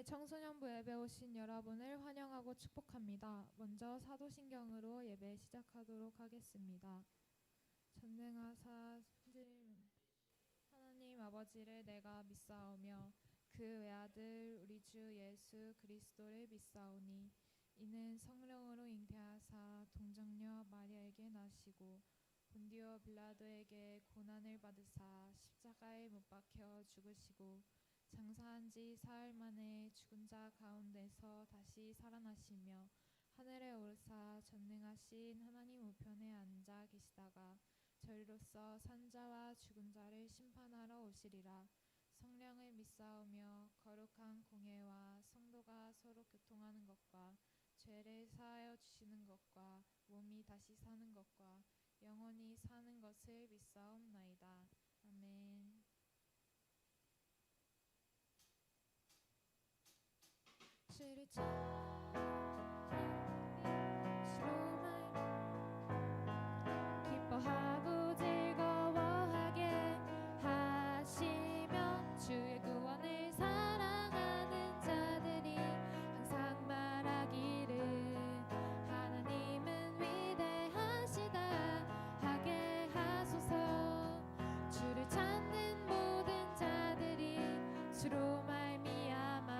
청소년부 예배 오신 여러분을 환영하고 축복합니다. 먼저 사도신경으로 예배 시작하도록 하겠습니다. 전능하사 하나님 아버지를 내가 믿사오며 그 외아들 우리 주 예수 그리스도를 믿사오니 이는 성령으로 잉태하사 동정녀 마리아에게 나시고 본디오 빌라도에게 고난을 받으사 십자가에 못 박혀 죽으시고 장사한 지 사흘 만에 죽은 자 가운데서 다시 살아나시며 하늘에 오르사 전능하신 하나님 우편에 앉아 계시다가 저희로서 산자와 죽은 자를 심판하러 오시리라. 성령을 믿사오며 거룩한 공예와 성도가 서로 교통하는 것과 죄를 사하여 주시는 것과 몸이 다시 사는 것과 영원히 사는 것을 믿사옵나이다. 아멘. 주를 기뻐하고 즐거워하게 하시며 주의 구원을 사랑하는 자들이 항상 말하기를 하나님은 위대하시다 하게 하소서. 주를 찾는 모든 자들이 주로 말미암아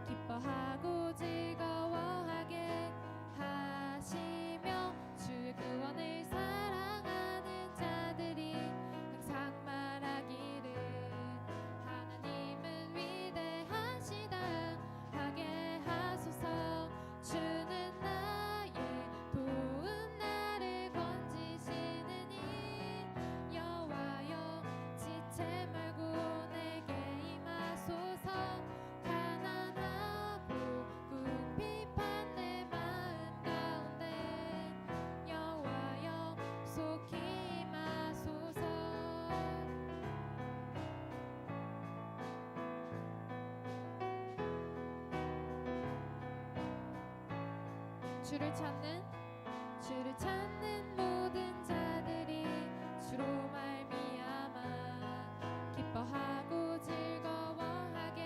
기뻐하고 즐거워하게 하시며 주의 구원을 사랑하는 자들이 항상 말하기를 하나님은 위대하시다 하게 하소서. 주는 나의 도움 나를 건지시느니 여호와여 지체 말고 내게 임하소서. 가난하고 궁핍한 내 마음 가운데 여호와여 속히 임하소서. 주를 찾는 모든 자들이 주로 말미암아 기뻐하고 즐거워하게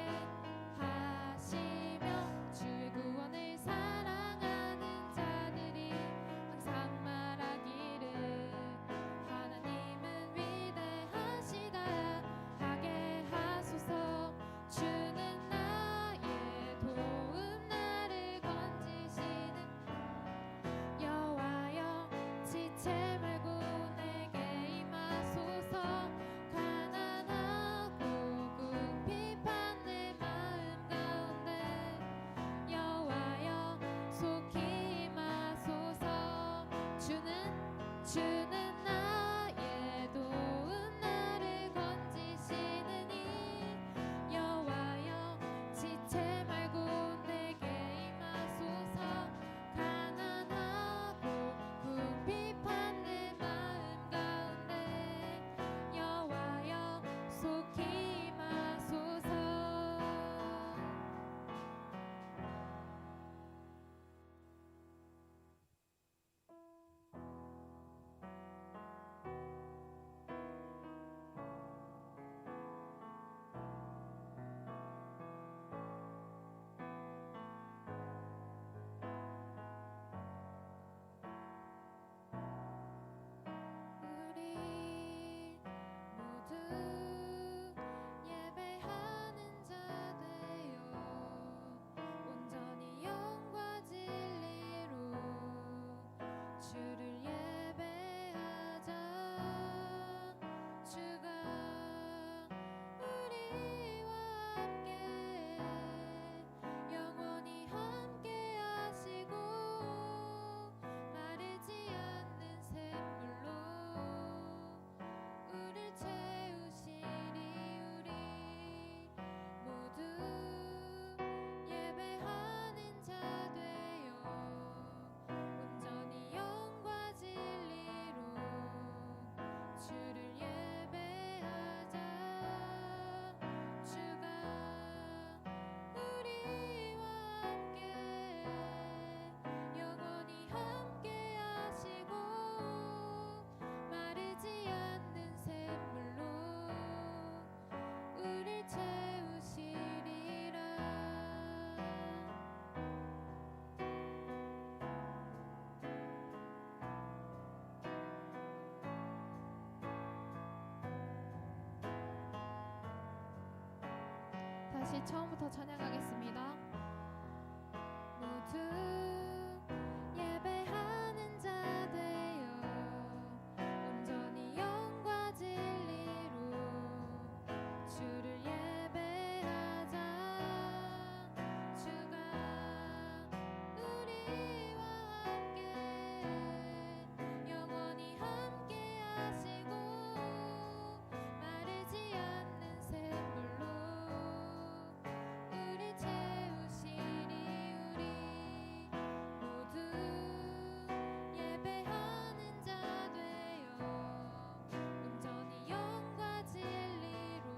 하시며 주의 구원을 사랑하는 자들이 항상 말하기를 하나님은 위대하시다 하게 하소서. 주는 나의 도움 나를 건지시는 여호와여 지체 말고 내게 임하소서. 가난하고 궁핍한 내 마음 가운데 여호와여 속히 임하소서. 주는 나의 도움 나를 건지시느니 여호와여 지체 말고 내게 임하소서. 가난하고 궁핍한 내 마음 가운데 여호와여 속히 임하소서. 처음부터 찬양하겠습니다. 모두 예배하는 자 되어 온전히 영과 진리로 주를 예배하자. 주가 우리와 함께 영원히 함께 하시고 마르지 않는 샘물로 우리 채우시니 우리 모두 예배하는 자 되어 온전히 영과 진리로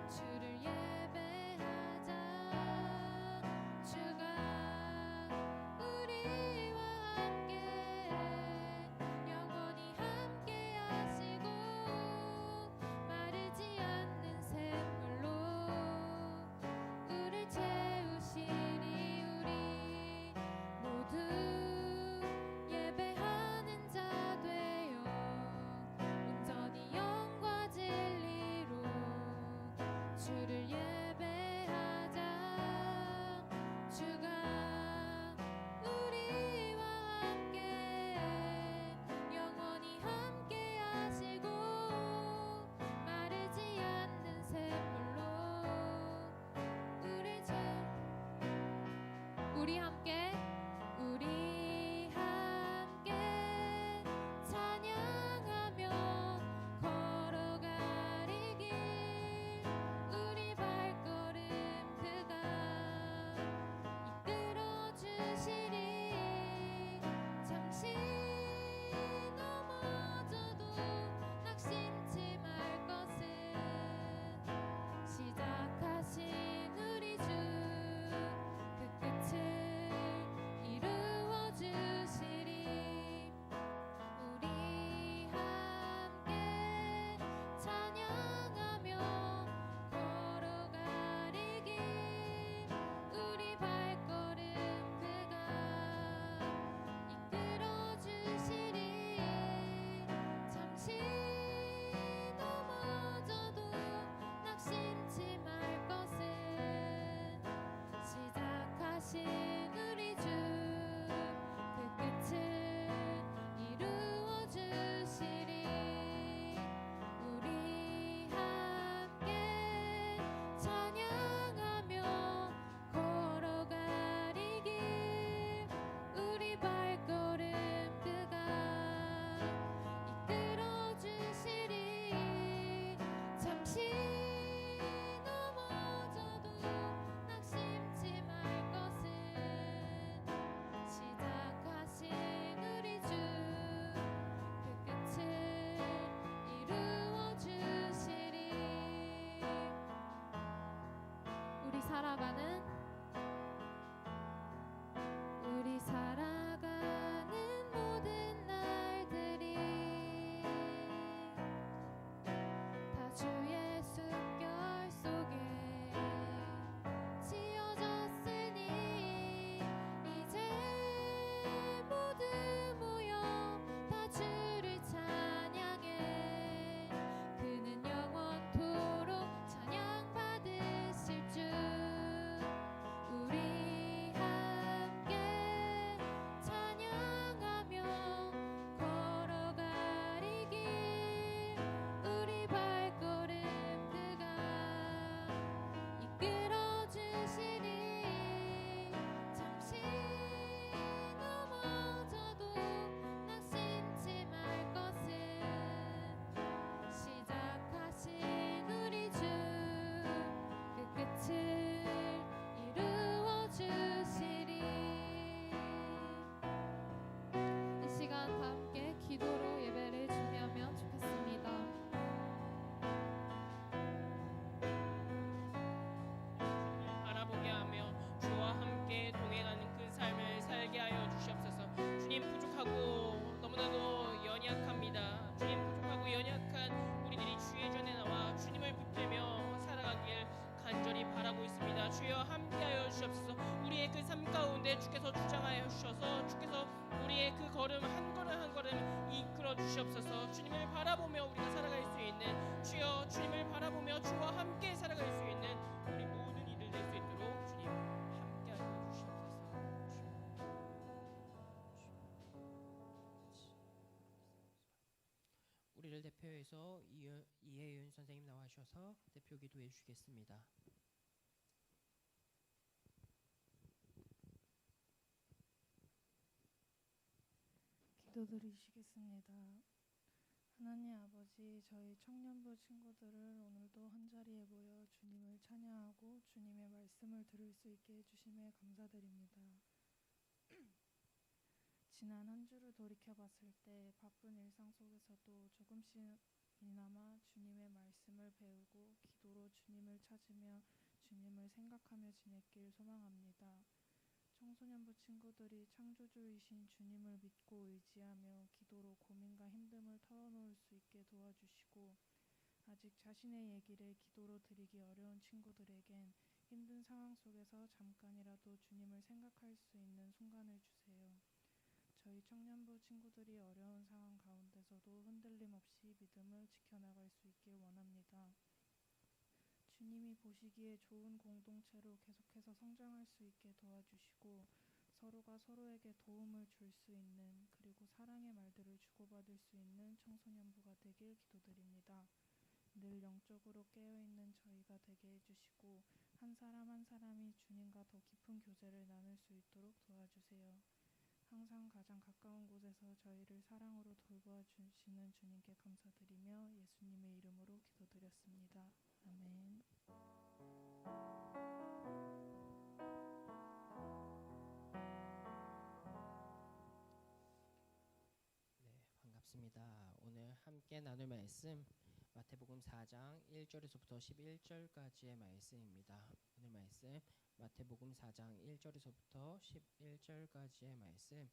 주를 예배하자. 주가 우리와 함께 영원히 함께 하시고 마르지 않는 샘물로 우릴 채우시니 우리 모두 예배하는 자 되어 온전히 영과 진리로 주를 예배하자. 주가 우리와 함께 영원히 함께 하시고 마르지 않는 샘물로 우리 우리 함께 찬양하며 걸어가리 길 우리 발걸음 그가 이끌어 주시리. 잠시 넘어져도 낙심치 말 것은 시작하신 우리 주 그 끝을 이루어 주시리. 우리 함께 찬양하며 걸어가리 길 우리 발걸음 그가 이끌어 주시리. 잠시 넘어져도 낙심치 말 것은 시작하신 우리 주 그 끝을 이루어 주시리. 우리 함께 찬양하며 걸어가리 길 우리 발걸음 그가 이끌어 주시리. 잠시 넘어져도 낙심치 말 것은 시작하신 우리 주 그 끝을 이루어 주시리. 우리 살아가는 모든 날들이 다 주의 숨결 속에 지어졌으니 이제 모두 모여 다 주를 찬양해. 그는 영원토록 찬양받으실 주. 우리 함께 찬양하며 걸어가리 길 우리 발걸음 그가 이끌어 주시니. 잠시 넘어져도 낙심치 말 것은 시작하신 우리 주 그 끝을 이루어 주시리. 이 시간 다 함께 기도로 예배를 준비하면 좋겠습니다. 바라보게 하며 주와 함께 동행하는 그 삶을 살게 하여 주시옵소서. 주님 부족하고 너무나도 연약합니다. 주님 부족하고 연약한 우리들이 주의 전에 나와 주님을 붙들며 살아가길 간절히 바라고 있습니다. 주여 함께하여 주시옵소서. 우리의 그 삶 가운데 주께서 주장하여 주셔서 주께서 우리의 그 걸음 한 걸음 한 걸음 이끌어 주시옵소서. 주님을 바라보며 우리가 살아갈 수 있는, 주여 주님을 바라보며 주와 함께 살아갈 수 있는 우리 모든 기도회에서 이혜윤 선생님 나와주셔서 대표 기도해 주시겠습니다. 기도드리시겠습니다. 하나님 아버지, 저희 청년부 친구들을 오늘도 한자리에 모여 주님을 찬양하고 주님의 말씀을 들을 수 있게 해주심에 감사드립니다. 지난 한 주를 돌이켜봤을 때 바쁜 일상 속에서도 조금씩이나마 주님의 말씀을 배우고 기도로 주님을 찾으며 주님을 생각하며 지냈길 소망합니다. 청소년부 친구들이 창조주이신 주님을 믿고 의지하며 기도로 고민과 힘듦을 털어놓을 수 있게 도와주시고, 아직 자신의 얘기를 기도로 드리기 어려운 친구들에겐 힘든 상황 속에서 잠깐이라도 주님을 생각할 수 있는 순간을 주세요. 저희 청년부 친구들이 어려운 상황 가운데서도 흔들림 없이 믿음을 지켜나갈 수 있길 원합니다. 주님이 보시기에 좋은 공동체로 계속해서 성장할 수 있게 도와주시고, 서로가 서로에게 도움을 줄 수 있는, 그리고 사랑의 말들을 주고받을 수 있는 청소년부가 되길 기도드립니다. 늘 영적으로 깨어있는 저희가 되게 해주시고, 한 사람 한 사람이 주님과 더 깊은 교제를 나눌 수 있도록 도와주세요. 항상 가장 가까운 곳에서 저희를 사랑으로 돌보아주시는 주님께 감사드리며 예수님의 이름으로 기도드렸습니다. 아멘. 네, 반갑습니다. 오늘 함께 나눌 말씀 마태복음 4장 1절에서부터 11절까지의 말씀입니다. 오늘 말씀 마태복음 4장 1절에서부터 11절까지의 말씀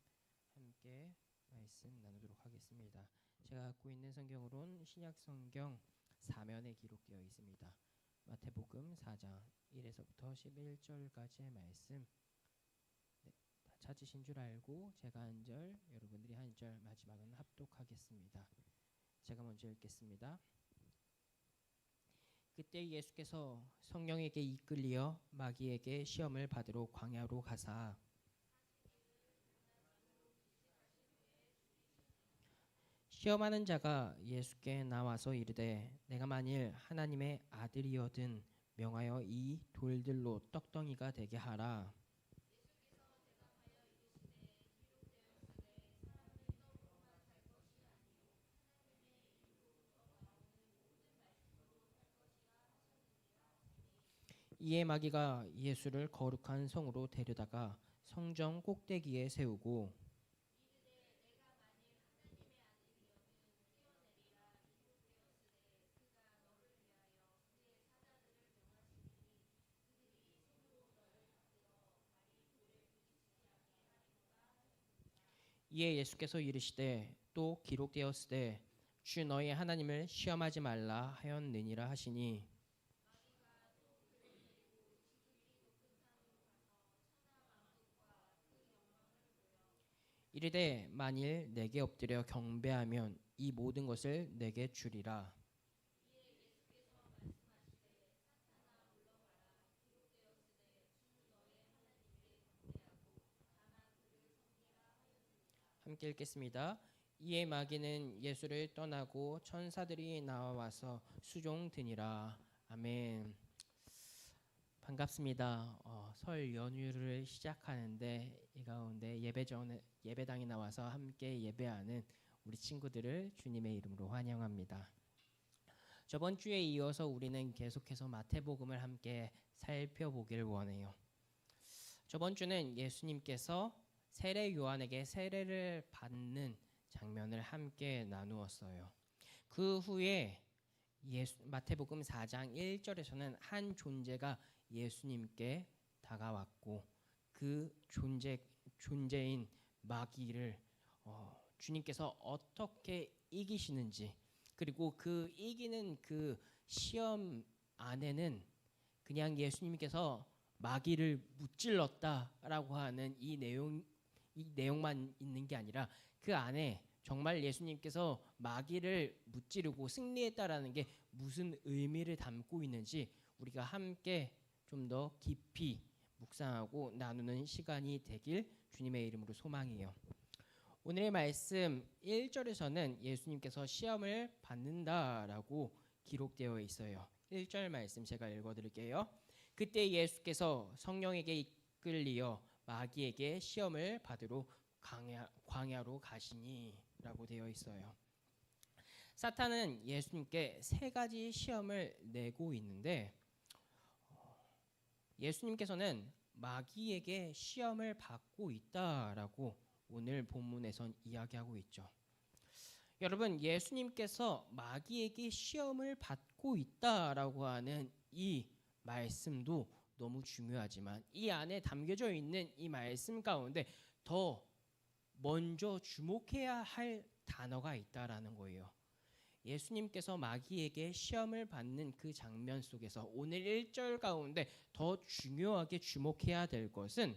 함께 말씀 나누도록 하겠습니다. 제가 갖고 있는 성경으론 신약 성경 4면에 기록되어 있습니다. 마태복음 4장 1에서부터 11절까지의 말씀, 네, 다 찾으신 줄 알고 제가 한 절, 여러분들이 한 절, 마지막은 합독하겠습니다. 제가 먼저 읽겠습니다. 그때 예수께서 성령에게 이끌리어 마귀에게 시험을 받으러 광야로 가사 시험하는 자가 예수께 나와서 이르되 내가 만일 하나님의 아들이거든 명하여 이 돌들로 떡덩이가 되게 하라. 이에 마귀가 예수를 거룩한 성으로 데려다가 성전 꼭대기에 세우고 이에 예수께서 이르시되 또 기록되었으되 주 너희 하나님을 시험하지 말라 하였느니라 하시니 이르되 만일 내게 엎드려 경배하면 이 모든 것을 내게 주리라. 함께 읽겠습니다. 이에 마귀는 예수를 떠나고 천사들이 나와서 수종드니라. 아멘. 반갑습니다. 설 연휴를 시작하는데 이 가운데 예배당에 나와서 함께 예배하는 우리 친구들을 주님의 이름으로 환영합니다. 저번 주에 이어서 우리는 계속해서 마태복음을 함께 살펴보길 원해요. 저번 주는 예수님께서 세례 요한에게 세례를 받는 장면을 함께 나누었어요. 그 후에 마태복음 4장 1절에서는 한 존재가 예수님께 다가왔고 그 존재인 마귀를 주님께서 어떻게 이기시는지, 그리고 그 이기는 그 시험 안에는 그냥 예수님께서 마귀를 무찔렀다라고 하는 이 내용만 있는 게 아니라 그 안에 정말 예수님께서 마귀를 무찌르고 승리했다라는 게 무슨 의미를 담고 있는지 우리가 함께 좀 더 깊이 묵상하고 나누는 시간이 되길 주님의 이름으로 소망해요. 오늘의 말씀 1절에서는 예수님께서 시험을 받는다라고 기록되어 있어요. 1절 말씀 제가 읽어드릴게요. 그때 예수께서 성령에게 이끌리어 마귀에게 시험을 받으러 광야로 가시니라고 되어 있어요. 사탄은 예수님께 세 가지 시험을 내고 있는데 예수님께서는 마귀에게 시험을 받고 있다라고 오늘 본문에선 이야기하고 있죠. 여러분, 예수님께서 마귀에게 시험을 받고 있다라고 하는 이 말씀도 너무 중요하지만 이 안에 담겨져 있는 이 말씀 가운데 더 먼저 주목해야 할 단어가 있다라는 거예요. 예수님께서 마귀에게 시험을 받는 그 장면 속에서 오늘 1절 가운데 더 중요하게 주목해야 될 것은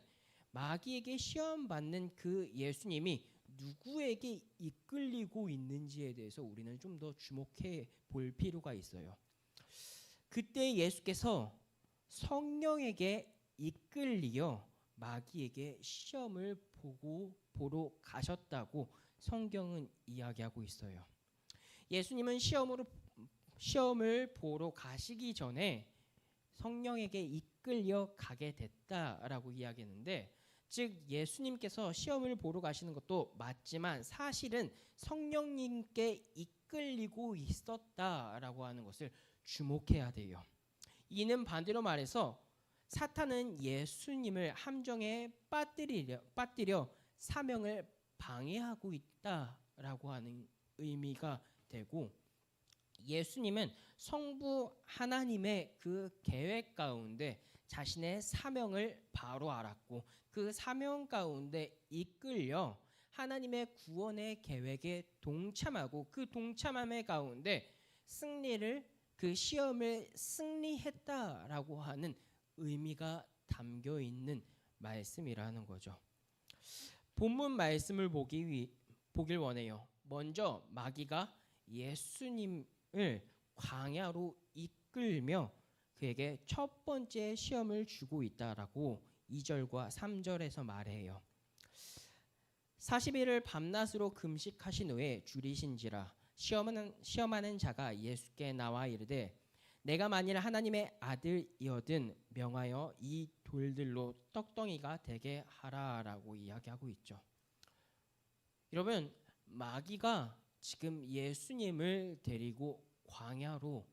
마귀에게 시험 받는 그 예수님이 누구에게 이끌리고 있는지에 대해서 우리는 좀 더 주목해 볼 필요가 있어요. 그때 예수께서 성령에게 이끌리어 마귀에게 시험을 보러 가셨다고 성경은 이야기하고 있어요. 예수님은 시험을 보러 가시기 전에 성령에게 이끌려 가게 됐다라고 이야기했는데, 즉 예수님께서 시험을 보러 가시는 것도 맞지만 사실은 성령님께 이끌리고 있었다라고 하는 것을 주목해야 돼요. 이는 반대로 말해서 사탄은 예수님을 함정에 빠뜨려 사명을 방해하고 있다라고 하는 의미가 되고, 예수님은 성부 하나님의 그 계획 가운데 자신의 사명을 바로 알았고 그 사명 가운데 이끌려 하나님의 구원의 계획에 동참하고 그 동참함의 가운데 그 시험을 승리했다라고 하는 의미가 담겨 있는 말씀이라는 거죠. 본문 말씀을 보길 원해요. 먼저 마귀가 예수님을 광야로 이끌며 그에게 첫 번째 시험을 주고 있다라고 2절과 3절에서 말해요. 40일을 밤낮으로 금식하신 후에 줄이신지라 시험하는 자가 예수께 나와 이르되 내가 만일 하나님의 아들이거든 명하여 이 돌들로 떡덩이가 되게 하라라고 이야기하고 있죠. 여러분, 마귀가 지금 예수님을 데리고 광야로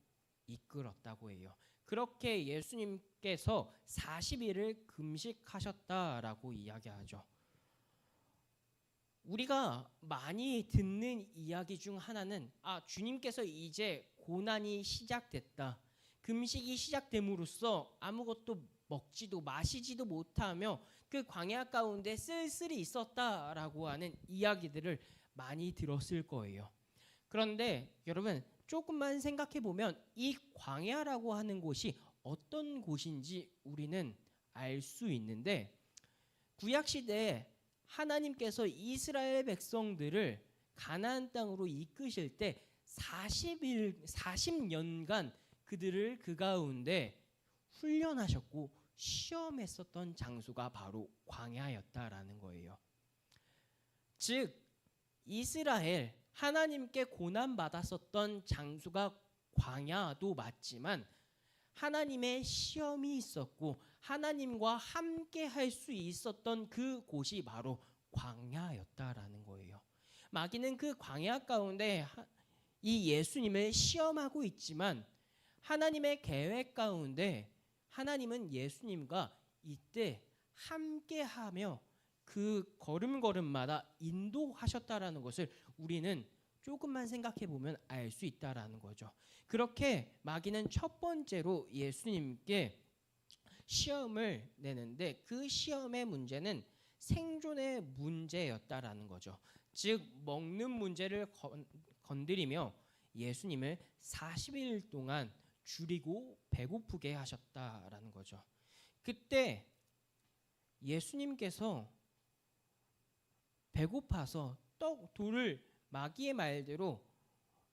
이끌었다고 해요. 그렇게 예수님께서 40일을 금식하셨다라고 이야기하죠. 우리가 많이 듣는 이야기 중 하나는 주님께서 이제 고난이 시작됐다. 금식이 시작됨으로써 아무것도 먹지도 마시지도 못하며 그 광야 가운데 쓸쓸히 있었다라고 하는 이야기들을 많이 들었을 거예요. 그런데 여러분, 조금만 생각해 보면 이 광야라고 하는 곳이 어떤 곳인지 우리는 알 수 있는데, 구약 시대에 하나님께서 이스라엘 백성들을 가나안 땅으로 이끄실 때 40년간 그들을 그 가운데 훈련하셨고 시험했었던 장소가 바로 광야였다라는 거예요. 즉 이스라엘 하나님께 고난받았었던 장소가 광야도 맞지만 하나님의 시험이 있었고 하나님과 함께 할 수 있었던 그 곳이 바로 광야였다라는 거예요. 마귀는 그 광야 가운데 이 예수님을 시험하고 있지만 하나님의 계획 가운데 하나님은 예수님과 이때 함께하며 그 걸음걸음마다 인도하셨다라는 것을 우리는 조금만 생각해 보면 알 수 있다라는 거죠. 그렇게 마귀는 첫 번째로 예수님께 시험을 내는데 그 시험의 문제는 생존의 문제였다라는 거죠. 즉 먹는 문제를 건드리며 예수님을 40일 동안 줄이고 배고프게 하셨다라는 거죠. 그때 예수님께서 배고파서 돌을 마귀의 말대로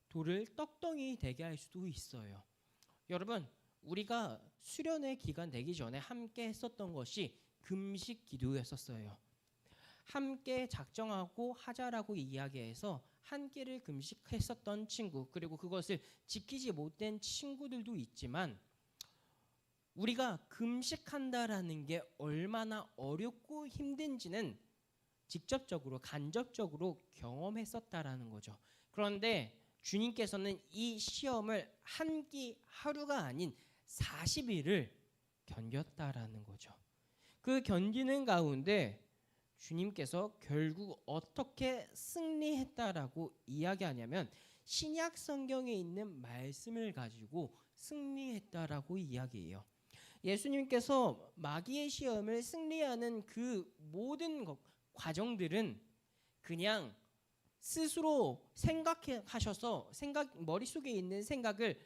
돌을 떡덩이 되게 할 수도 있어요. 여러분, 우리가 수련회 기간 되기 전에 함께 했었던 것이 금식 기도였었어요. 함께 작정하고 하자라고 이야기해서 한 끼를 금식했었던 친구, 그리고 그것을 지키지 못한 친구들도 있지만, 우리가 금식한다라는 게 얼마나 어렵고 힘든지는 직접적으로 간접적으로 경험했었다라는 거죠. 그런데 주님께서는 이 시험을 한 끼 하루가 아닌 40일을 견뎠다라는 거죠. 그 견디는 가운데 주님께서 결국 어떻게 승리했다라고 이야기하냐면 신약 성경에 있는 말씀을 가지고 승리했다라고 이야기해요. 예수님께서 마귀의 시험을 승리하는 그 모든 과정들은 그냥 스스로 생각하셔서 머릿속에 있는 생각을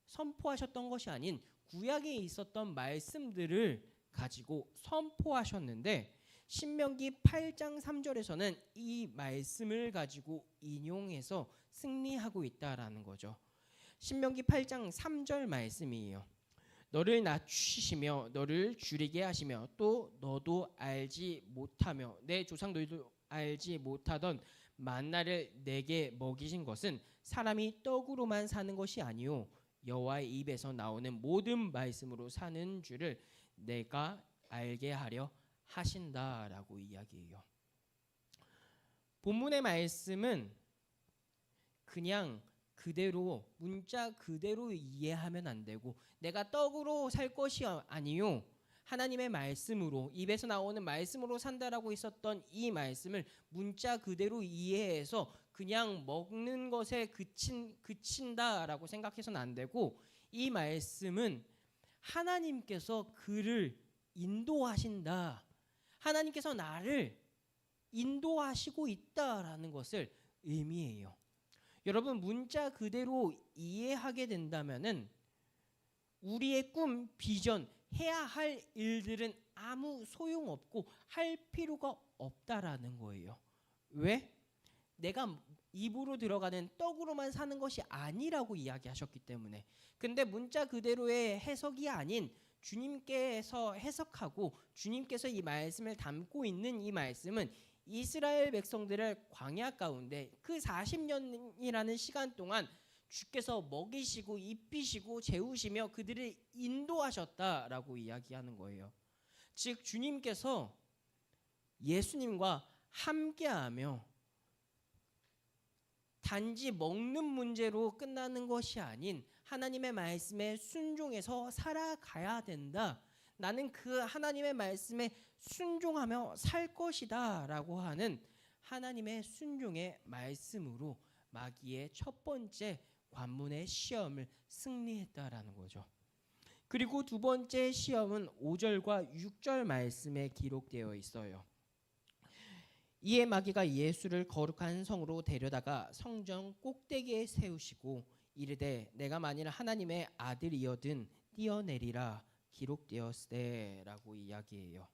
선포하셨던 것이 아닌 구약에 있었던 말씀들을 가지고 선포하셨는데, 신명기 8장 3절에서는 이 말씀을 가지고 인용해서 승리하고 있다라는 거죠. 신명기 8장 3절 말씀이에요. 너를 낮추시며 너를 줄이게 하시며 또 너도 알지 못하며 내 조상들도 알지 못하던 만나를 내게 먹이신 것은 사람이 떡으로만 사는 것이 아니요 여호와의 입에서 나오는 모든 말씀으로 사는 줄을 내가 알게 하려 하신다라고 이야기해요. 본문의 말씀은 그냥 그대로 문자 그대로 이해하면 안 되고, 내가 떡으로 살 것이 아니요 하나님의 말씀으로, 입에서 나오는 말씀으로 산다라고 있었던 이 말씀을 문자 그대로 이해해서 그냥 먹는 것에 그친다라고 생각해서는 안 되고, 이 말씀은 하나님께서 그를 인도하신다, 하나님께서 나를 인도하시고 있다라는 것을 의미해요. 여러분, 문자 그대로 이해하게 된다면은 우리의 꿈, 비전, 해야 할 일들은 아무 소용없고 할 필요가 없다라는 거예요. 왜? 내가 입으로 들어가는 떡으로만 사는 것이 아니라고 이야기하셨기 때문에. 근데 문자 그대로의 해석이 아닌 주님께서 해석하고 주님께서 이 말씀을 담고 있는 이 말씀은 이스라엘 백성들을 광야 가운데 그 40년이라는 시간 동안 주께서 먹이시고 입히시고 재우시며 그들을 인도하셨다라고 이야기하는 거예요. 즉 주님께서 예수님과 함께하며 단지 먹는 문제로 끝나는 것이 아닌 하나님의 말씀에 순종해서 살아가야 된다, 나는 그 하나님의 말씀에 순종하며 살 것이다 라고 하는 하나님의 순종의 말씀으로 마귀의 첫 번째 관문의 시험을 승리했다라는 거죠. 그리고 두 번째 시험은 5절과 6절 말씀에 기록되어 있어요. 이에 마귀가 예수를 거룩한 성으로 데려다가 성전 꼭대기에 세우시고 이르되 내가 만일 하나님의 아들이어든 뛰어내리라 기록되었으되라고 이야기해요.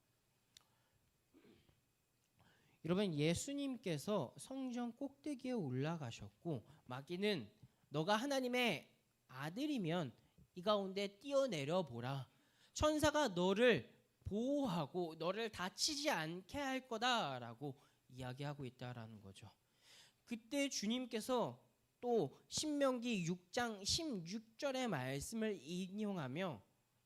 여러분, 예수님께서 성전 꼭대기에 올라가셨고 마귀는 너가 하나님의 아들이면 이 가운데 뛰어내려 보라, 천사가 너를 보호하고 너를 다치지 않게 할 거다라고 이야기하고 있다라는 거죠. 그때 주님께서 또 신명기 6장 16절의 말씀을 인용하며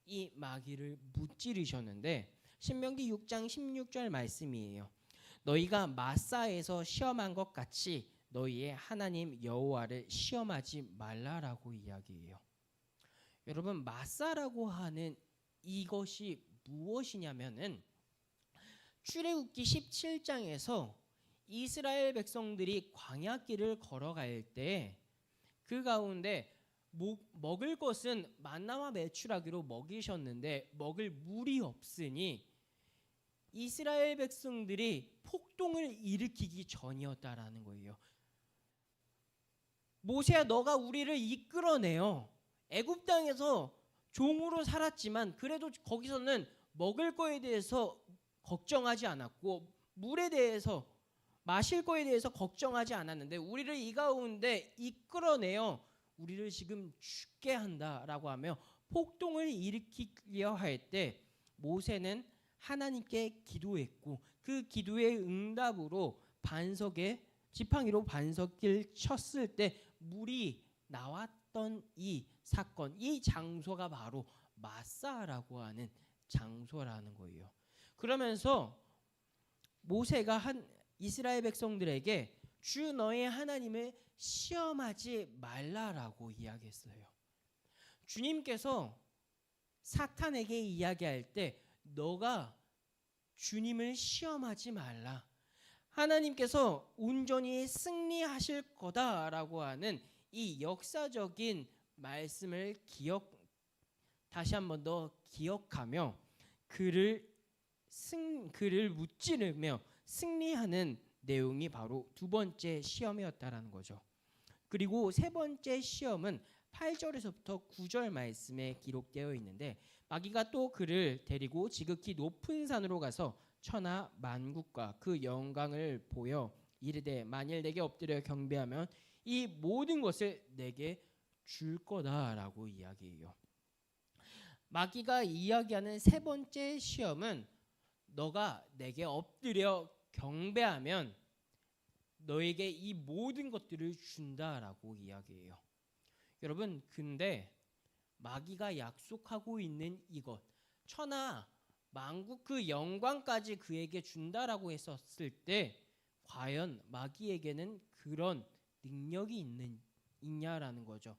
이 마귀를 무찌르셨는데, 신명기 6장 16절 말씀이에요. 너희가 마사에서 시험한 것 같이 너희의 하나님 여호와를 시험하지 말라라고 이야기해요. 여러분, 마사라고 하는 이것이 무엇이냐면은 출애굽기 17장에서 이스라엘 백성들이 광야길을 걸어갈 때 그 가운데 먹을 것은 만나와 메추라기로 먹이셨는데 먹을 물이 없으니 이스라엘 백성들이 폭동을 일으키기 전이었다라는 거예요. 모세야, 너가 우리를 이끌어내요. 애굽 땅에서 종으로 살았지만 그래도 거기서는 먹을 거에 대해서 걱정하지 않았고 물에 대해서, 마실 거에 대해서 걱정하지 않았는데 우리를 이 가운데 이끌어내어 우리를 지금 죽게 한다라고 하며 폭동을 일으키려 할 때 모세는 하나님께 기도했고 그 기도의 응답으로 반석에 지팡이로 반석을 쳤을 때 물이 나왔던 이 사건, 이 장소가 바로 마사라고 하는 장소라는 거예요. 그러면서 모세가 이스라엘 백성들에게 주 너의 하나님을 시험하지 말라라고 이야기했어요. 주님께서 사탄에게 이야기할 때 너가 주님을 시험하지 말라. 하나님께서 온전히 승리하실 거다라고 하는 이 역사적인 말씀을 다시 한 번 더 기억하며 그를 무찌르며 승리하는 내용이 바로 두 번째 시험이었다라는 거죠. 그리고 세 번째 시험은 8절에서부터 9절 말씀에 기록되어 있는데 마귀가 또 그를 데리고 지극히 높은 산으로 가서 천하 만국과 그 영광을 보여 이르되 만일 내게 엎드려 경배하면 이 모든 것을 내게 줄 거다라고 이야기해요. 마귀가 이야기하는 세 번째 시험은 너가 내게 엎드려 경배하면 너에게 이 모든 것들을 준다라고 이야기해요. 여러분, 근데 마귀가 약속하고 있는 이것, 천하 만국 그 영광까지 그에게 준다라고 했었을 때 과연 마귀에게는 그런 능력이 있냐라는 거죠.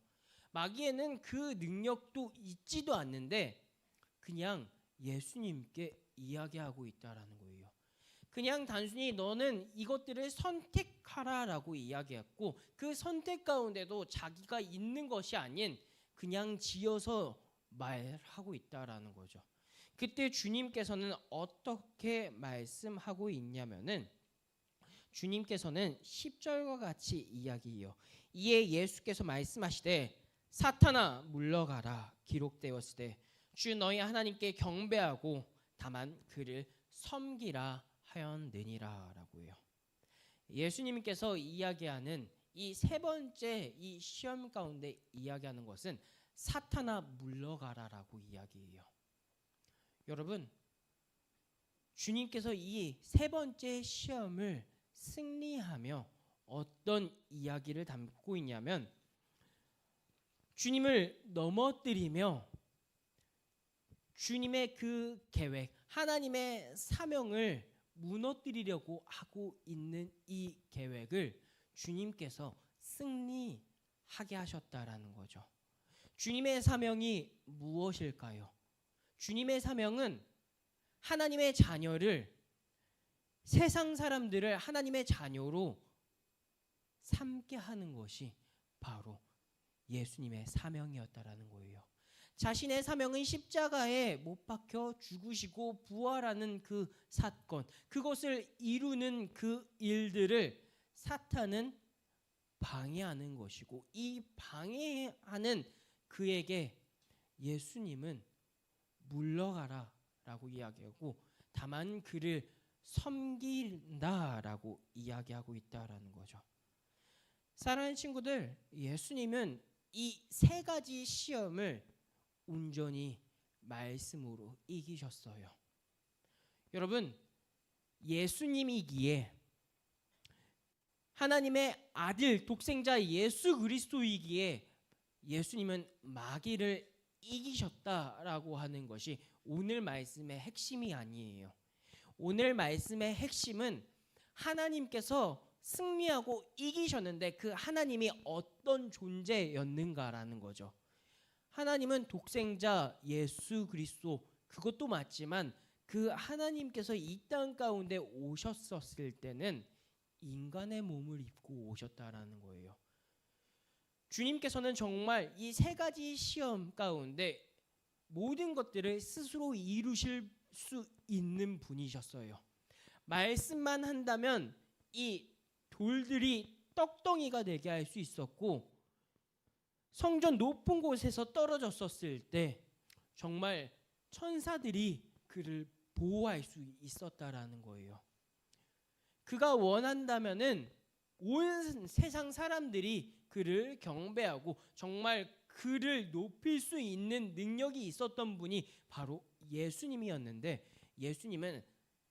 마귀에는 그 능력도 있지도 않는데 그냥 예수님께 이야기하고 있다라는 거예요. 그냥 단순히 너는 이것들을 선택하라라고 이야기했고 그 선택 가운데도 자기가 있는 것이 아닌 그냥 지어서 말하고 있다라는 거죠. 그때 주님께서는 어떻게 말씀하고 있냐면은 주님께서는 10절과 같이 이야기해요. 이에 예수께서 말씀하시되 사탄아 물러가라 기록되었으되 주 너희 하나님께 경배하고 다만 그를 섬기라 하였느니라라고요. 예수님께서 이야기하는 이 세 번째 이 시험 가운데 이야기하는 것은 사탄아 물러가라라고 이야기해요. 여러분, 주님께서 이 세 번째 시험을 승리하며 어떤 이야기를 담고 있냐면 주님을 넘어뜨리며 주님의 그 계획, 하나님의 사명을 무너뜨리려고 하고 있는 이 계획을 주님께서 승리하게 하셨다라는 거죠. 주님의 사명이 무엇일까요? 주님의 사명은 하나님의 자녀를 세상 사람들을 하나님의 자녀로 삼게 하는 것이 바로 예수님의 사명이었다라는 거예요. 자신의 사명은 십자가에 못 박혀 죽으시고 부활하는 그 사건, 그것을 이루는 그 일들을 사탄은 방해하는 것이고 이 방해하는 그에게 예수님은 물러가라라고 이야기하고 다만 그를 섬긴다라고 이야기하고 있다라는 거죠. 사랑하는 친구들, 예수님은 이 세 가지 시험을 온전히 말씀으로 이기셨어요. 여러분, 예수님이기에 하나님의 아들 독생자 예수 그리스도이기에 예수님은 마귀를 이기셨다라고 하는 것이 오늘 말씀의 핵심이 아니에요. 오늘 말씀의 핵심은 하나님께서 승리하고 이기셨는데 그 하나님이 어떤 존재였는가라는 거죠. 하나님은 독생자 예수 그리스도, 그것도 맞지만 그 하나님께서 이 땅 가운데 오셨었을 때는 인간의 몸을 입고 오셨다라는 거예요. 주님께서는 정말 이 세 가지 시험 가운데 모든 것들을 스스로 이루실 수 있는 분이셨어요. 말씀만 한다면 이 돌들이 떡덩이가 되게 할 수 있었고 성전 높은 곳에서 떨어졌었을 때 정말 천사들이 그를 보호할 수 있었다라는 거예요. 그가 원한다면은 온 세상 사람들이 그를 경배하고 정말 그를 높일 수 있는 능력이 있었던 분이 바로 예수님이었는데 예수님은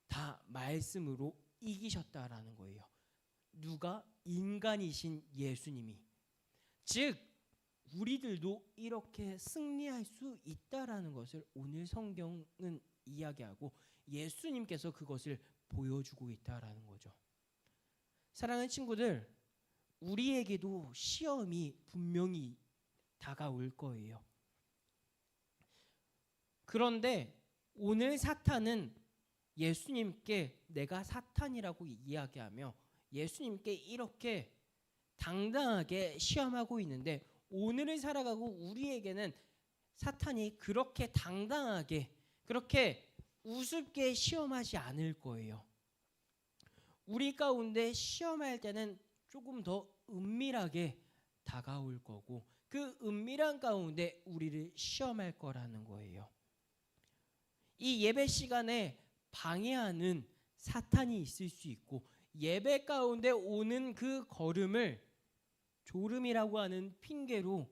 다 말씀으로 이기셨다라는 거예요. 누가? 인간이신 예수님이. 즉 우리들도 이렇게 승리할 수 있다라는 것을 오늘 성경은 이야기하고 예수님께서 그것을 보여주고 있다라는 거죠. 사랑하는 친구들, 우리에게도 시험이 분명히 다가올 거예요. 그런데 오늘 사탄은 예수님께 내가 사탄이라고 이야기하며 예수님께 이렇게 당당하게 시험하고 있는데, 오늘을 살아가고 우리에게는 사탄이 그렇게 당당하게 그렇게 우습게 시험하지 않을 거예요. 우리 가운데 시험할 때는 조금 더 은밀하게 다가올 거고 그 은밀한 가운데 우리를 시험할 거라는 거예요. 이 예배 시간에 방해하는 사탄이 있을 수 있고 예배 가운데 오는 그 걸음을 졸음이라고 하는 핑계로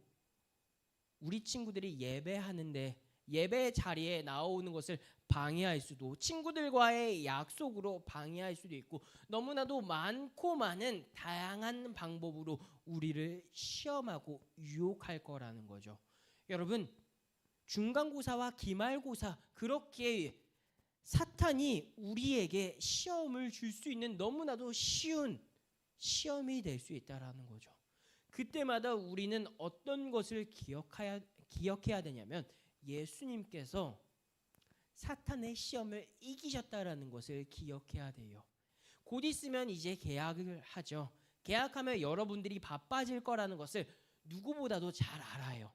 우리 친구들이 예배하는데 예배 자리에 나오는 것을 방해할 수도, 친구들과의 약속으로 방해할 수도 있고 너무나도 많고 많은 다양한 방법으로 우리를 시험하고 유혹할 거라는 거죠. 여러분, 중간고사와 기말고사 그렇게 사탄이 우리에게 시험을 줄 수 있는 너무나도 쉬운 시험이 될 수 있다라는 거죠. 그때마다 우리는 어떤 것을 기억해야 되냐면 예수님께서 사탄의 시험을 이기셨다라는 것을 기억해야 돼요. 곧 있으면 이제 개학을 하죠. 개학하면 여러분들이 바빠질 거라는 것을 누구보다도 잘 알아요.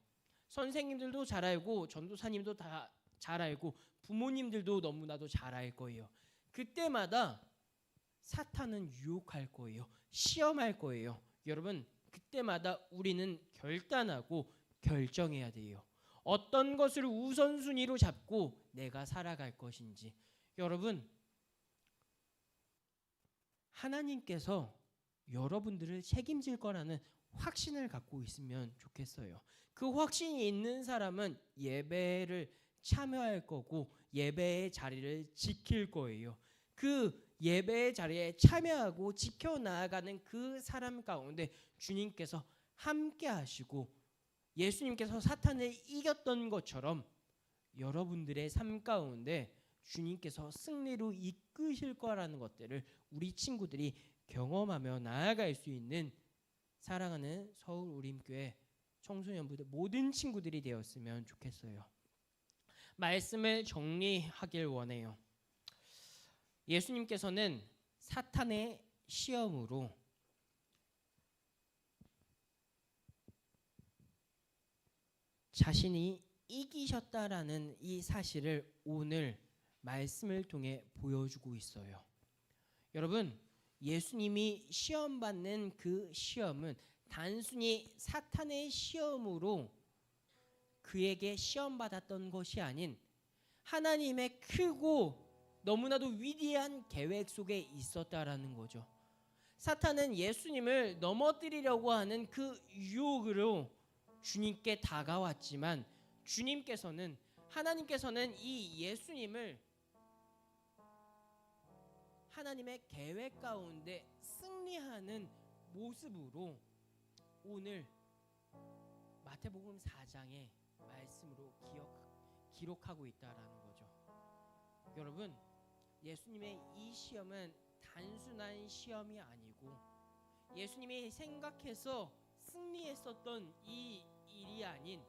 선생님들도 잘 알고 전도사님도 다 잘 알고 부모님들도 너무나도 잘 알 거예요. 그때마다 사탄은 유혹할 거예요. 시험할 거예요. 여러분, 그때마다 우리는 결단하고 결정해야 돼요. 어떤 것을 우선순위로 잡고 내가 살아갈 것인지. 여러분, 하나님께서 여러분들을 책임질 거라는 확신을 갖고 있으면 좋겠어요. 그 확신이 있는 사람은 예배를 참여할 거고 예배의 자리를 지킬 거예요. 그 예배의 자리에 참여하고 지켜나가는 그 사람 가운데 주님께서 함께 하시고 예수님께서 사탄을 이겼던 것처럼 여러분들의 삶 가운데 주님께서 승리로 이끄실 거라는 것들을 우리 친구들이 경험하며 나아갈 수 있는 사랑하는 서울 우림교회 청소년부들 모든 친구들이 되었으면 좋겠어요. 말씀을 정리하길 원해요. 예수님께서는 사탄의 시험으로 자신이 이기셨다라는 이 사실을 오늘 말씀을 통해 보여주고 있어요. 여러분, 예수님이 시험받는 그 시험은 단순히 사탄의 시험으로 그에게 시험받았던 것이 아닌 하나님의 크고 너무나도 위대한 계획 속에 있었다라는 거죠. 사탄은 예수님을 넘어뜨리려고 하는 그 유혹으로 주님께 다가왔지만 하나님께서는 이 예수님을 하나님의 계획 가운데 승리하는 모습으로 오늘 마태복음 4장의 말씀으로 기록하고 있다라는 거죠. 여러분, 예수님의 이 시험은 단순한 시험이 아니고 예수님이 생각해서 승리했었던 이 일이 아닌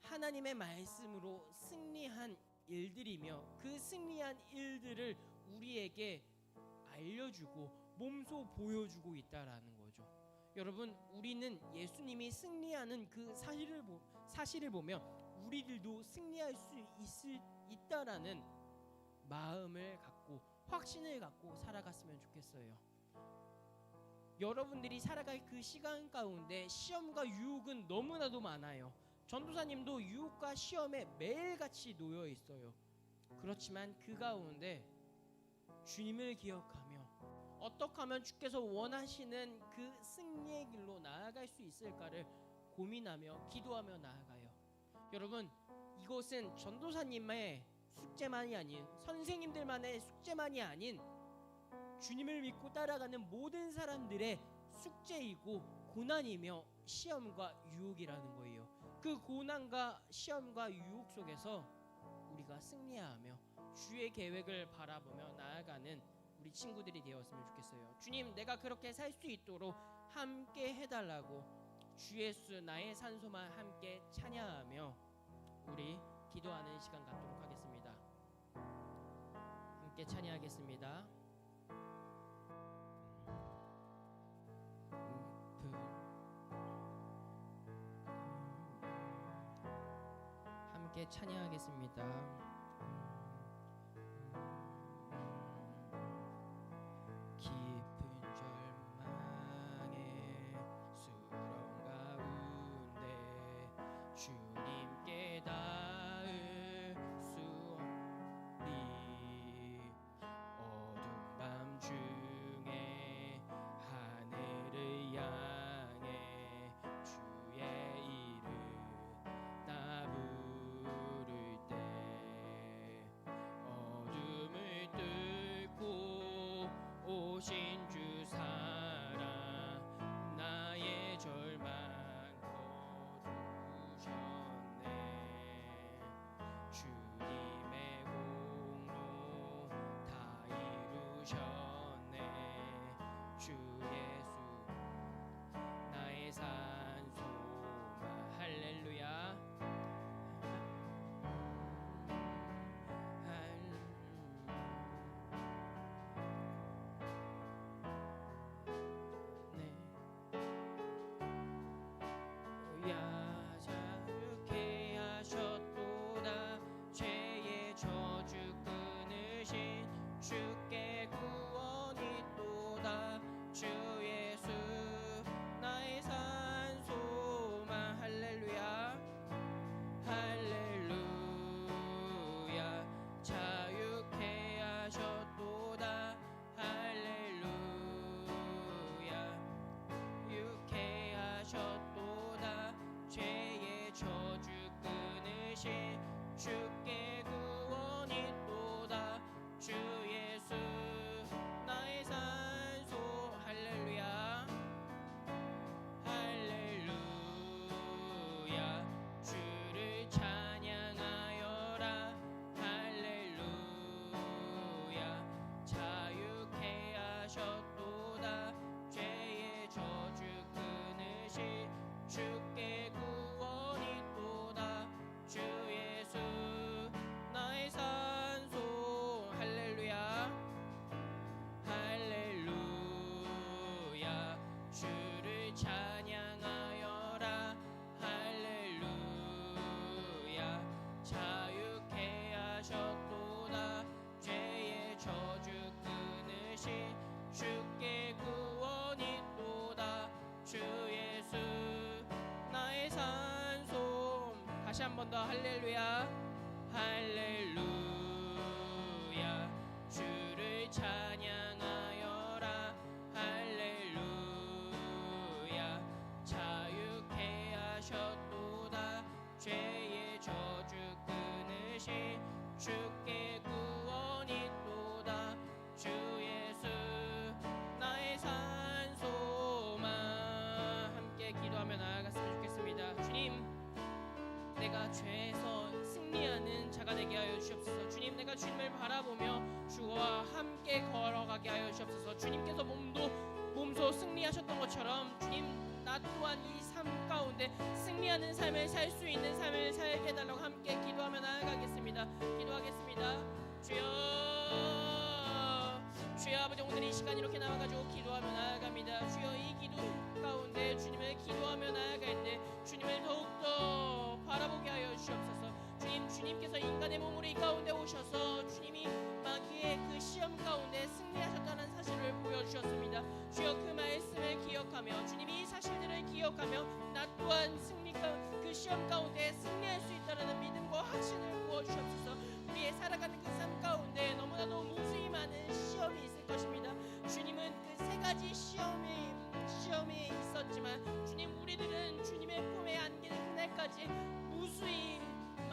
하나님의 말씀으로 승리한 일들이며 그 승리한 일들을 우리에게 알려주고 몸소 보여주고 있다라는 거죠. 여러분, 우리는 예수님이 승리하는 그 사실을 보며 우리들도 승리할 수 있다라는 마음을 갖고 확신을 갖고 살아갔으면 좋겠어요. 여러분들이 살아갈 그 시간 가운데 시험과 유혹은 너무나도 많아요. 전도사님도 유혹과 시험에 매일같이 놓여 있어요. 그렇지만 그 가운데 주님을 기억하며 어떻게 하면 주께서 원하시는 그 승리의 길로 나아갈 수 있을까를 고민하며 기도하며 나아가요. 여러분, 이것은 전도사님의 숙제만이 아닌, 선생님들만의 숙제만이 아닌 주님을 믿고 따라가는 모든 사람들의 숙제이고 고난이며 시험과 유혹이라는 거예요. 그 고난과 시험과 유혹 속에서 우리가 승리하며 주의 계획을 바라보며 나아가는 우리 친구들이 되었으면 좋겠어요. 주님, 내가 그렇게 살 수 있도록 함께 해달라고 주 예수 나의 산소만 함께 찬양하며 우리 기도하는 시간 갖도록 하겠습니다. 함께 찬양하겠습니다. 함께 찬양하겠습니다. 깊은 절망의 수렁 가운데 주님께 닿을 수 없니. 어두운 밤 중에 하늘을 향해 주의 이름 나 부를 때 어둠을 뚫고 오신 주 사랑 나의 절망 거두셨네. 주님의 공로 다 이루셨네. 주 예수 나의 산소만. 할렐루야. 야 자유케 하셨도다. 죄의 저주 끊으신 주께 구원이 또다. 주 예수 나의 산소만. 할렐루야. 할렐루야. 자유케 하셨도다. 할렐루야. 유케 하셨도다. 죄의 저주 끊으신 주께 구원이 또다. 주 예수 나의 산소. 할렐루야. 할렐루야. 주를 찬양하여라. 할렐루야. 자유케 하셨도다. 죄의 저주 끊으신 주께 구원이 또다. 주 예수 나의 산소. 할렐루야. 할렐루야. 주를 찬양하여라. 할렐루야. 자유케 하셨도다. 죄의 저주 끊으신 주께 구원이 또다. 주 예수 나의 산소. 다시 한 번 더. 할렐루야. 할렐루야. 주를 찬양하여라. 할렐루야. 자유케 하셨도다. 죄의 저주 끊으신 주께 구원이 또다. 주 예수 나의 산소만. 함께 기도하며 나아갔으면 좋겠습니다. 주님, 내가 죄에서 승리하는 자가 되게 하여 주시옵소서. 주님, 내가 주님을 바라보며 주와 함께 걸어가게 하여 주시옵소서. 주님께서 몸소 승리하셨던 것처럼 주님, 나 또한 이 삶 가운데 승리하는 삶을 살 수 있는 삶을 살게 해달라고 함께 기도하며 나아가겠습니다. 기도하겠습니다. 주여 아버지, 오늘 이 시간 이렇게 나와가지고 기도하며 나아갑니다. 주여, 이 기도 가운데 주님을 기도하며 나아갈 때 주님을 더욱더 바라보게 하여 주시옵소서. 주님, 주님께서 인간의 몸으로 이 가운데 오셔서 주님이 마귀의 그 시험 가운데 승리하셨다는 사실을 보여주셨습니다. 주여, 그 말씀을 기억하며 주님이 이 사실들을 기억하며 나 또한 그 시험 가운데 승리할 수 있다는 믿음과 확신을 부어주시옵소서. 우리의 살아가는 그 삶 가운데 너무나도 무수히 많은 시험이 있을 것입니다. 주님은 그 세 가지 시험이 있었지만 주님, 우리들은 주님의 품에 안기는 그날까지 무수히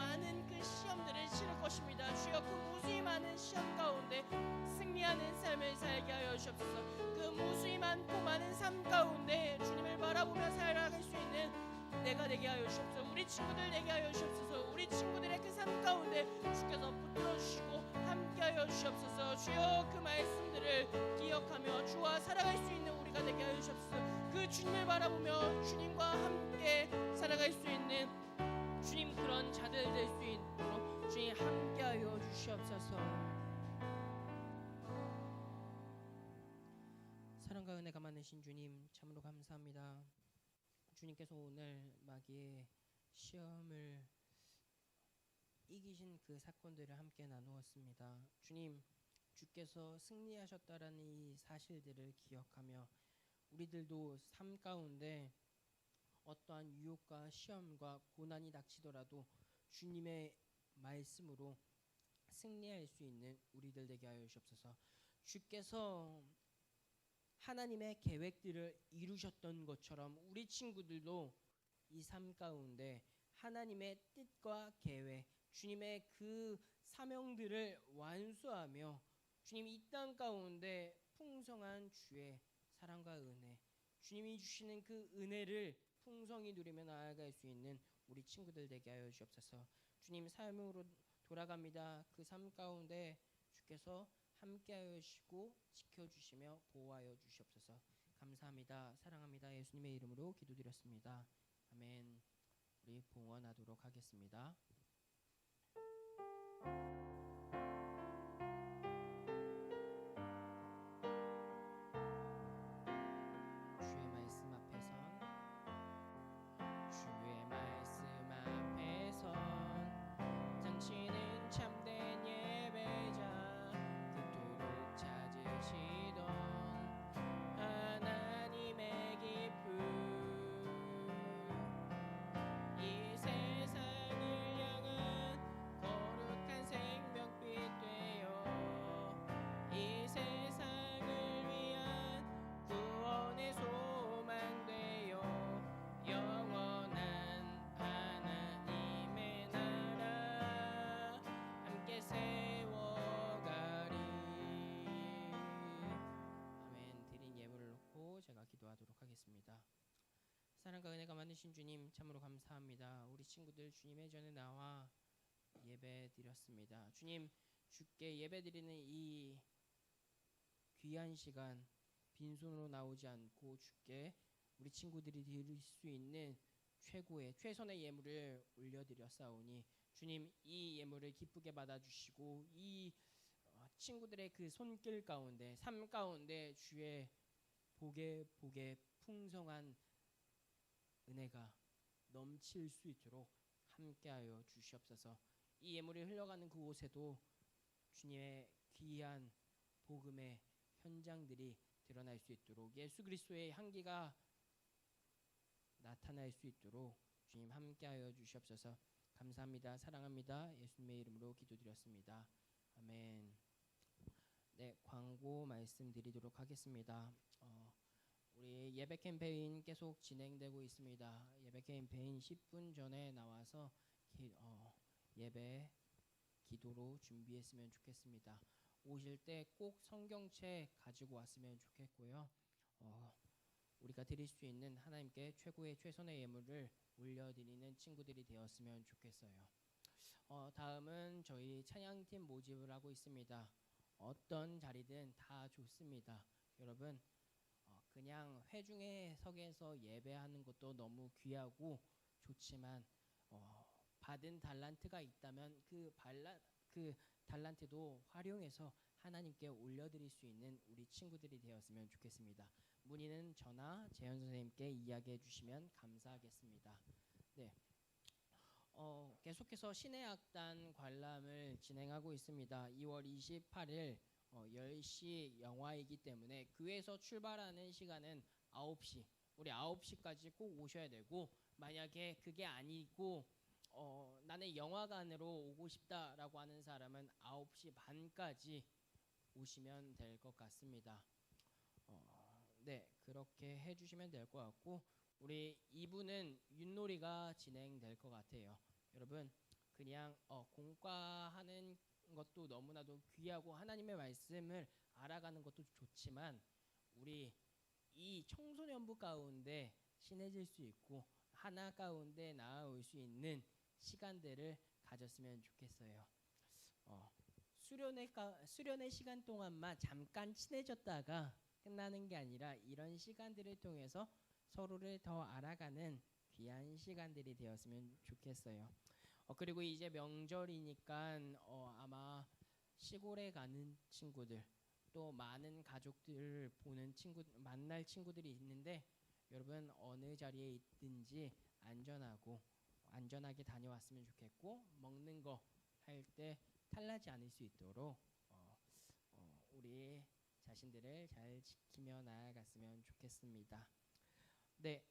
많은 그 시험들을 치를 것입니다. 주여 그 무수히 많은 시험 가운데 승리하는 삶을 살게 하여 주옵소서. 그 무수히 많고 많은 삶 가운데 주님을 바라보며 살아갈 수 있는 내가 되게 하여 주옵소서. 우리 친구들 되게 하여 주옵소서. 우리 친구들의 그 삶 가운데 주께서 붙들어 주시고 함께 하여 주옵소서. 주여 그 말씀들을 기억하며 주와 살아갈 수 있는 우리가 되게 하여 주옵소서. 그 주님을 바라보며 주님과 함께 살아갈 수 있는 주님 그런 자들 될 수 있도록 주님 함께하여 주시옵소서. 사랑과 은혜가 많으신 주님 참으로 감사합니다. 주님께서 오늘 마귀의 시험을 이기신 그 사건들을 함께 나누었습니다. 주님, 주께서 승리하셨다라는 이 사실들을 기억하며 우리들도 삶 가운데 어떠한 유혹과 시험과 고난이 닥치더라도 주님의 말씀으로 승리할 수 있는 우리들 되게 하여 주옵소서. 주께서 하나님의 계획들을 이루셨던 것처럼 우리 친구들도 이 삶 가운데 하나님의 뜻과 계획, 주님의 그 사명들을 완수하며 주님 이 땅 가운데 풍성한 주의 사랑과 은혜, 주님이 주시는 그 은혜를 풍성히 누리며 나아갈 수 있는 우리 친구들 되게 하여 주옵소서. 주님 삶으로 돌아갑니다. 그 삶 가운데 주께서 함께하여 주시고 지켜주시며 보호하여 주시옵소서. 감사합니다. 사랑합니다. 예수님의 이름으로 기도드렸습니다. 아멘. 우리 봉헌하도록 하겠습니다. 주의 말씀 앞에선 주의 말씀 앞에선 당신은 참된 예배자 그토록 찾으시던 하나님의 기쁨 이 세상을 향한 거룩한 생명빛 되어 이 세상을 위한 구원의 소망 되어 영원한 하나님의 나라 함께 세워가리. 아멘. 드린 예물을 놓고 제가 기도하도록 하겠습니다. 사랑과 은혜가 많으신 주님 참으로 감사합니다. 우리 친구들 주님의 전에 나와 예배 드렸습니다. 주님 주께 예배 드리는 이 귀한 시간 빈손으로 나오지 않고 주께 우리 친구들이 드릴 수 있는 최고의 최선의 예물을 올려드렸사오니 주님 이 예물을 기쁘게 받아주시고 이 친구들의 그 손길 가운데 삶 가운데 주의 복의 풍성한 은혜가 넘칠 수 있도록 함께하여 주시옵소서. 이 예물이 흘러가는 그곳에도 주님의 귀한 복음의 현장들이 드러날 수 있도록 예수 그리스도의 향기가 나타날 수 있도록 주님 함께하여 주시옵소서. 감사합니다. 사랑합니다. 예수님의 이름으로 기도드렸습니다. 아멘. 네, 광고 말씀드리도록 하겠습니다. 우리 예배 캠페인 계속 진행되고 있습니다. 예배 캠페인 10분 전에 나와서 예배 기도로 준비했으면 좋겠습니다. 오실 때 꼭 성경책 가지고 왔으면 좋겠고요. 우리가 드릴 수 있는 하나님께 최고의 최선의 예물을 올려드리는 친구들이 되었으면 좋겠어요. 다음은 저희 찬양팀 모집을 하고 있습니다. 어떤 자리든 다 좋습니다. 여러분 그냥 회중의 석에서 예배하는 것도 너무 귀하고 좋지만 받은 달란트가 있다면 그 달란트도 활용해서 하나님께 올려드릴 수 있는 우리 친구들이 되었으면 좋겠습니다. 문의는 저나 재현 선생님께 이야기해 주시면 감사하겠습니다. 네, 계속해서 신의 악단 관람을 진행하고 있습니다. 2월 28일 10시 영화이기 때문에 교회에서 출발하는 시간은 9시, 우리 9시까지 꼭 오셔야 되고 만약에 그게 아니고 나는 영화관으로 오고 싶다라고 하는 사람은 9시 반까지 오시면 될 것 같습니다. 네, 그렇게 해주시면 될 것 같고 우리 2부는 윷놀이가 진행될 것 같아요. 여러분 그냥 공과하는 것도 너무나도 귀하고 하나님의 말씀을 알아가는 것도 좋지만 우리 이 청소년부 가운데 친해질 수 있고 하나 가운데 나아올 수 있는 시간들을 가졌으면 좋겠어요. 수련의 시간 동안만 잠깐 친해졌다가 끝나는 게 아니라 이런 시간들을 통해서 서로를 더 알아가는 귀한 시간들이 되었으면 좋겠어요. 그리고 이제 명절이니까 아마 시골에 가는 친구들 또 많은 가족들 보는 만날 친구들이 있는데 여러분 어느 자리에 있든지 안전하게 다녀왔으면 좋겠고 먹는 거 할 때 탈나지 않을 수 있도록 우리 자신들을 잘 지키며 나아갔으면 좋겠습니다. 네,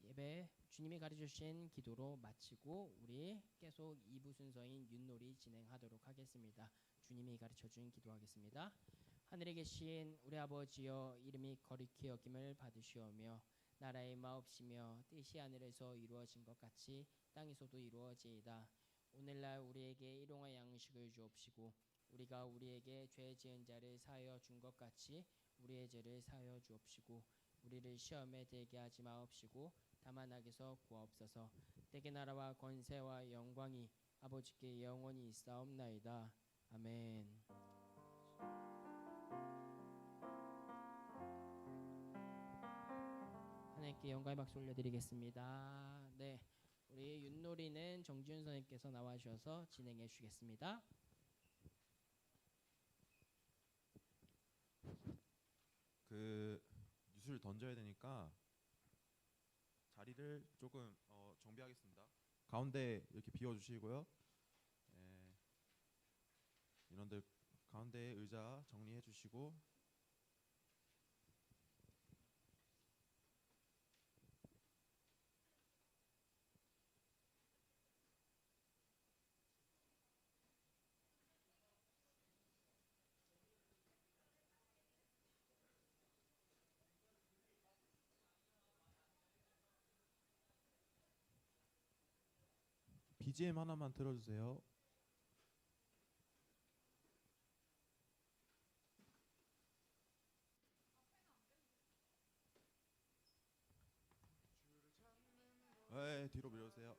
예배 주님이 가르쳐주신 기도로 마치고 우리 계속 2부 순서인 윷놀이 진행하도록 하겠습니다. 주님이 가르쳐준 기도하겠습니다. 하늘에 계신 우리 아버지여 이름이 거룩히 여김을 받으시오며 나라의 마옵시며 뜻이 하늘에서 이루어진 것 같이 땅에서도 이루어지이다. 오늘날 우리에게 일용할 양식을 주옵시고 우리가 우리에게 죄 지은 자를 사하여 준 것 같이 우리의 죄를 사하여 주옵시고 우리를 시험에 들게 하지 마옵시고 다만 악에서 구하옵소서. 때의 나라와 권세와 영광이 아버지께 영원히 있사옵나이다. 아멘. 하나님께 영광의 박수 올려드리겠습니다. 네, 우리 윷놀이는 정지훈 선생님께서 나와주셔서 진행해 주시겠습니다. 윷을 던져야 되니까 자리를 조금 정비하겠습니다. 가운데 이렇게 비워주시고요. 네, 인원들 가운데 의자 정리해 주시고 BGM 하나만 틀어주세요. 네, 뒤로 밀어주세요.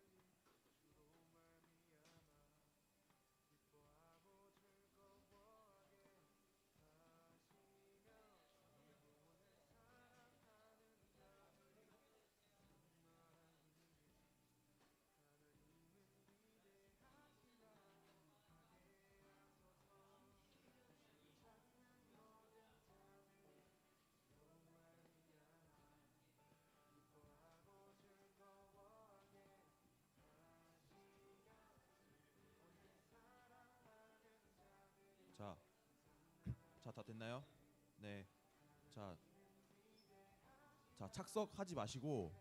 자, 다 됐나요? 네. 자, 착석하지 마시고